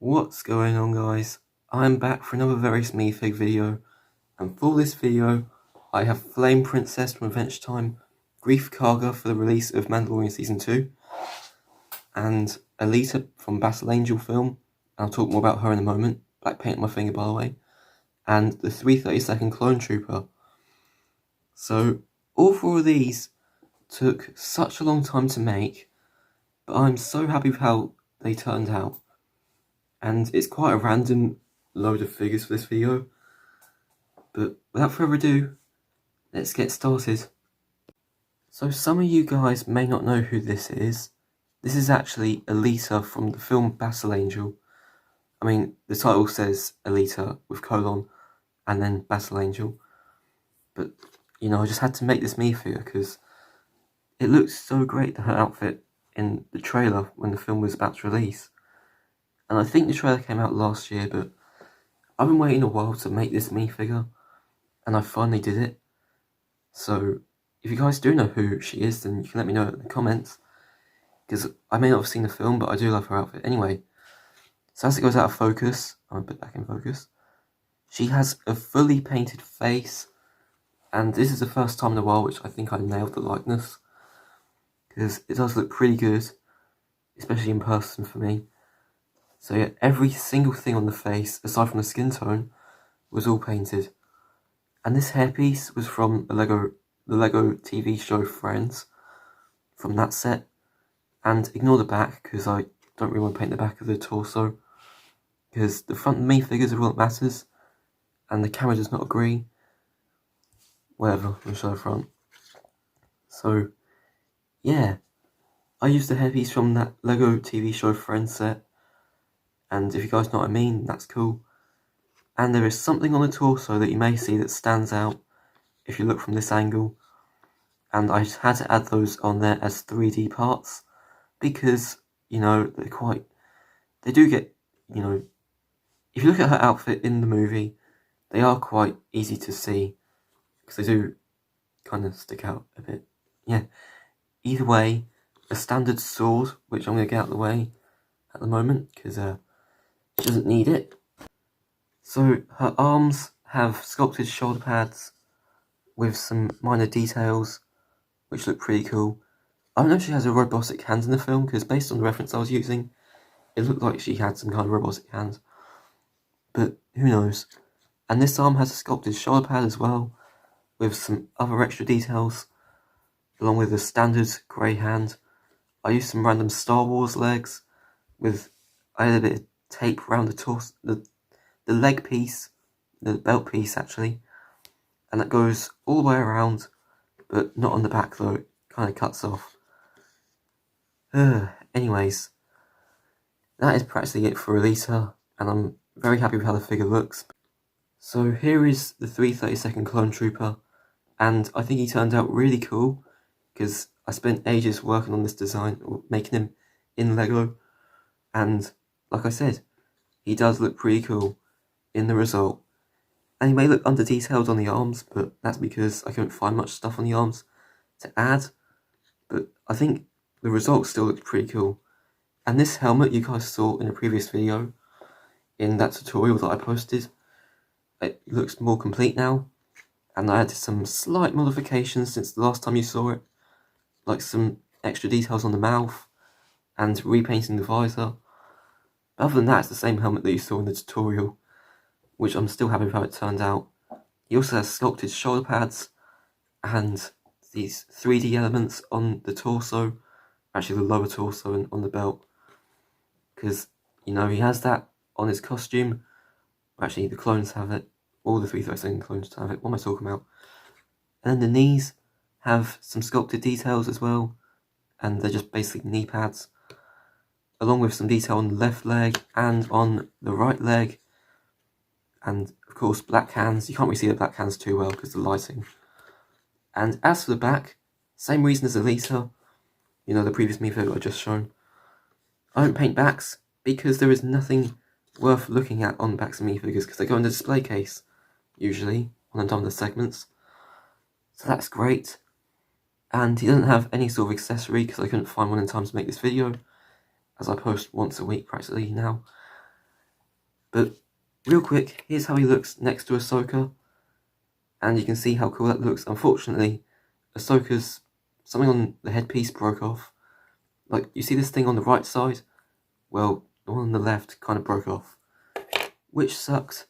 What's going on, guys? I'm back for another very minifig video, and for this video I have Flame Princess from Adventure Time, Greef Carga for the release of Mandalorian Season 2, and Alita from Battle Angel film. I'll talk more about her in a moment. Black paint on my finger, by the way. And the 332nd Clone Trooper. So all four of these took such a long time to make, but I'm so happy with how they turned out. And it's quite a random load of figures for this video, but without further ado, let's get started. So some of you guys may not know who this is. This is actually Alita from the film Battle Angel. I mean, the title says Alita with colon and then Battle Angel, but you know, I just had to make this minifigure because it looks so great, her outfit in the trailer when the film was about to release. And I think the trailer came out last year, but I've been waiting a while to make this minifigure, and I finally did it. So if you guys do know who she is, then you can let me know in the comments, because I may not have seen the film, but I do love her outfit anyway. So as it goes out of focus, I'm going to put it back in focus, she has a fully painted face, and this is the first time in a while which I think I nailed the likeness, because it does look pretty good, especially in person for me. So yeah, every single thing on the face, aside from the skin tone, was all painted. And this hairpiece was from the Lego TV show Friends, from that set. And ignore the back, because I don't really want to paint the back of the torso, because the front minifigures are all that matters, and the camera does not agree. Whatever, we'll show the front. So, yeah, I used the hairpiece from that Lego TV show Friends set, and if you guys know what I mean, that's cool. And there is something on the torso that you may see that stands out if you look from this angle, and I had to add those on there as 3D parts, because, you know, they do get, you know, if you look at her outfit in the movie, they are quite easy to see, because they do kind of stick out a bit. Yeah, either way, a standard sword, which I'm going to get out of the way at the moment, because she doesn't need it. So her arms have sculpted shoulder pads with some minor details, which look pretty cool. I don't know if she has a robotic hand in the film, because based on the reference I was using, it looked like she had some kind of robotic hand. But who knows. And this arm has a sculpted shoulder pad as well, with some other extra details, along with a standard grey hand. I used some random Star Wars legs, I had a bit of tape around the torso, the leg piece, the belt piece actually, and that goes all the way around, but not on the back though, it kind of cuts off. Anyways, that is practically it for Alita, and I'm very happy with how the figure looks. So here is the 332nd Clone Trooper, and I think he turned out really cool, because I spent ages working on this design, or making him in Lego, and like I said, he does look pretty cool in the result. And he may look under-detailed on the arms, but that's because I couldn't find much stuff on the arms to add. But I think the result still looks pretty cool. And this helmet you guys saw in a previous video, in that tutorial that I posted, it looks more complete now. And I added some slight modifications since the last time you saw it, like some extra details on the mouth, and repainting the visor. But other than that, it's the same helmet that you saw in the tutorial, which I'm still happy with how it turned out. He also has sculpted shoulder pads, and these 3D elements on the torso, actually the lower torso and on the belt, because, you know, he has that on his costume. Actually, the clones have it, all the 332nd clones have it. What am I talking about? And then the knees have some sculpted details as well, and they're just basically knee pads, along with some detail on the left leg and on the right leg, and of course black hands. You can't really see the black hands too well because of the lighting. And as for the back, same reason as Alita, you know, the previous minifigure I just shown. I don't paint backs because there is nothing worth looking at on backs of minifigures, because they go in the display case usually when I'm done with the segments. So that's great. And he doesn't have any sort of accessory because I couldn't find one in time to make this video, as I post once a week practically now. But real quick, here's how he looks next to Ahsoka, and you can see how cool that looks. Unfortunately, Ahsoka's something on the headpiece broke off. Like, you see this thing on the right side? Well, the one on the left kind of broke off, which sucks.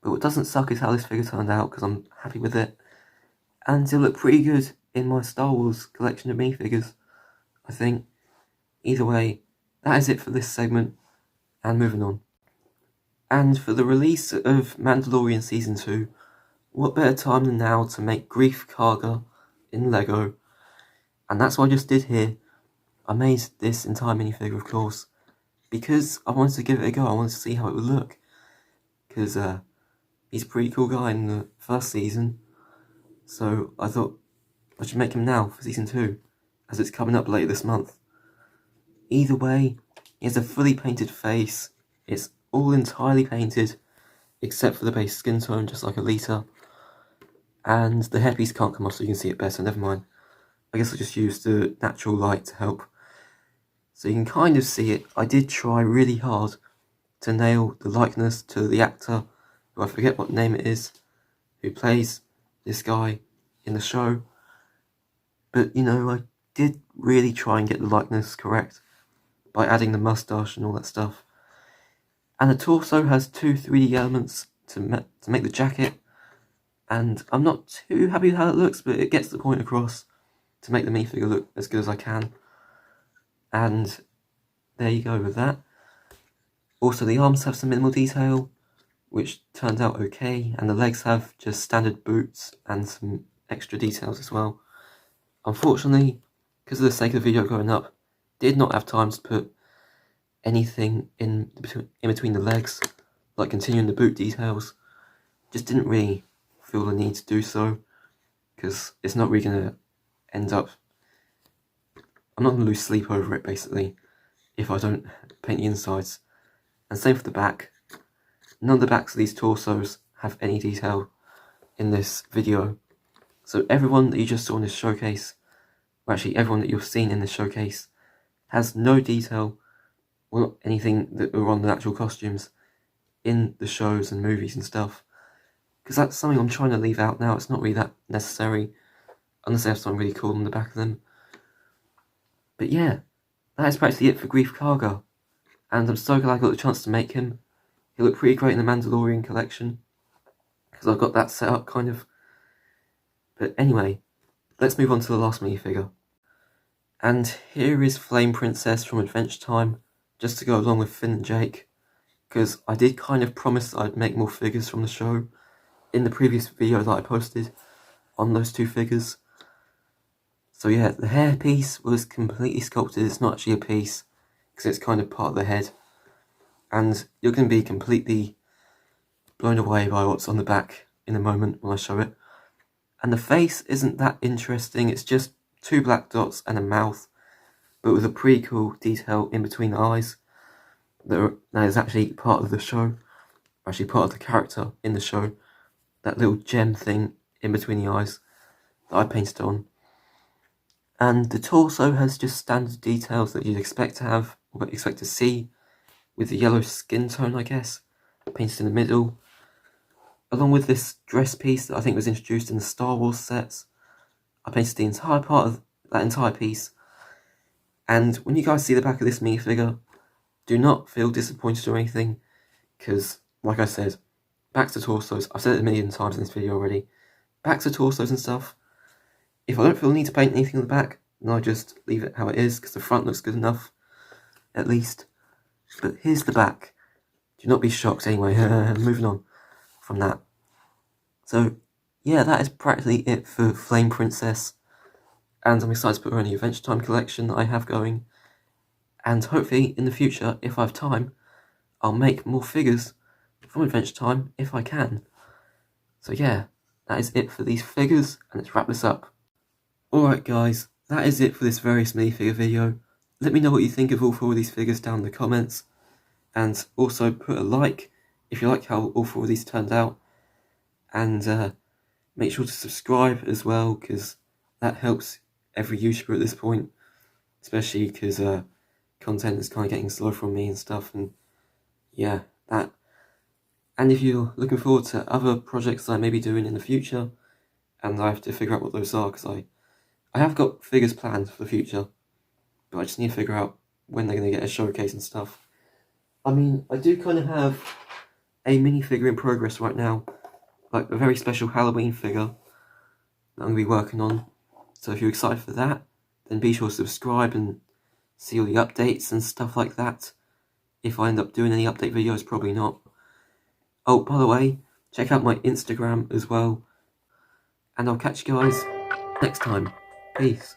But what doesn't suck is how this figure turned out, because I'm happy with it. And it'll look pretty good in my Star Wars collection of minifigures, I think. Either way, that is it for this segment, and moving on. And for the release of Mandalorian Season 2, what better time than now to make Greef Carga in Lego? And that's what I just did here. I made this entire minifigure, of course, because I wanted to give it a go. I wanted to see how it would look, because he's a pretty cool guy in the first season, so I thought I should make him now for Season 2, as it's coming up later this month. Either way, he has a fully painted face. It's all entirely painted, except for the base skin tone, just like Alita. And the hairpiece can't come off, so you can see it better. Never mind. I guess I'll just use the natural light to help. So you can kind of see it. I did try really hard to nail the likeness to the actor, who I forget what name it is, who plays this guy in the show. But, you know, I did really try and get the likeness correct by adding the mustache and all that stuff. And the torso has two 3D elements to make the jacket, and I'm not too happy with how it looks, but it gets the point across to make the minifigure look as good as I can. And there you go with that. Also, the arms have some minimal detail, which turned out okay, and the legs have just standard boots and some extra details as well. Unfortunately, because of the sake of the video going up, did not have time to put anything in between the legs, like continuing the boot details. Just didn't really feel the need to do so, because it's not really going to end up... I'm not going to lose sleep over it, basically, if I don't paint the insides. And same for the back. None of the backs of these torsos have any detail in this video. So everyone that you just saw in this showcase, or actually everyone that you've seen in this showcase, has no detail, or not anything that are on the actual costumes in the shows and movies and stuff. Because that's something I'm trying to leave out now. It's not really that necessary, unless they have something really cool on the back of them. But yeah, that is practically it for Greef Carga, and I'm so glad I got the chance to make him. He'll look pretty great in the Mandalorian collection, because I've got that set up, kind of. But anyway, let's move on to the last minifigure. And here is Flame Princess from Adventure Time, just to go along with Finn and Jake, because I did kind of promise that I'd make more figures from the show in the previous video that I posted on those two figures. So yeah, the hair piece was completely sculpted. It's not actually a piece, because it's kind of part of the head. And you're going to be completely blown away by what's on the back in a moment when I show it. And the face isn't that interesting. It's just two black dots and a mouth, but with a pretty cool detail in between the eyes. That is actually part of the show, actually part of the character in the show. That little gem thing in between the eyes that I painted on. And the torso has just standard details that you'd expect to have, or expect to see, with the yellow skin tone, I guess, painted in the middle, along with this dress piece that I think was introduced in the Star Wars sets. I painted the entire part of that entire piece, and when you guys see the back of this minifigure, do not feel disappointed or anything, because, like I said, backs to torsos, I've said it a million times in this video already, backs to torsos and stuff, if I don't feel the need to paint anything on the back, then I just leave it how it is, because the front looks good enough, at least. But here's the back. Do not be shocked anyway. Moving on from that. So, yeah, that is practically it for Flame Princess. And I'm excited to put her in the Adventure Time collection that I have going. And hopefully, in the future, if I have time, I'll make more figures from Adventure Time if I can. So yeah, that is it for these figures, and let's wrap this up. Alright guys, that is it for this various minifigure video. Let me know what you think of all four of these figures down in the comments. And also put a like if you like how all four of these turned out. And make sure to subscribe as well, because that helps every YouTuber at this point. Especially because content is kind of getting slow from me and stuff. And yeah, that And if you're looking forward to other projects I may be doing in the future, and I have to figure out what those are, because I have got figures planned for the future, but I just need to figure out when they're going to get a showcase and stuff. I mean, I do kind of have a minifigure in progress right now, like a very special Halloween figure that I'm going to be working on. So if you're excited for that, then be sure to subscribe and see all the updates and stuff like that. If I end up doing any update videos, probably not. Oh, by the way, check out my Instagram as well. And I'll catch you guys next time. Peace.